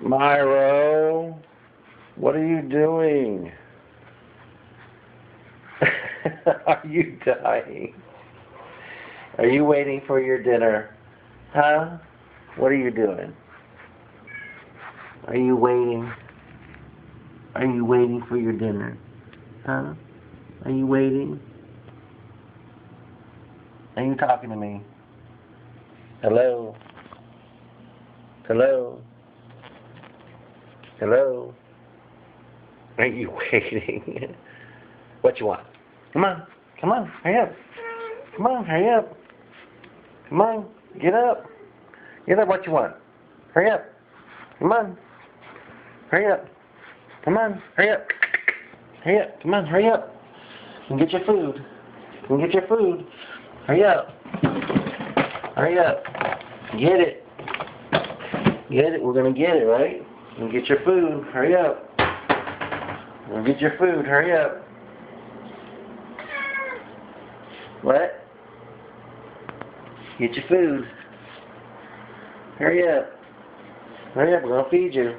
Myroe, what are you doing? Are you dying? Are you waiting for your dinner? Huh? What are you doing? Are you waiting? Are you waiting for your dinner? Huh? Are you waiting? Are you talking to me? Hello? Hello? Hello? Are you waiting? What you want? Come on. Come on. Hurry up. Come on. Hurry up. Come on. Get up. Get up. What you want? Hurry up. Come on. Hurry up. Come on. Hurry up. Hurry up. Come on. Hurry up. And get your food. And get your food. Hurry up. Hurry up. Get it. Get it. We're going to get it, right? And get your food. Hurry up. And get your food. Hurry up. What? Get your food. Hurry up. Hurry up. We're going to feed you.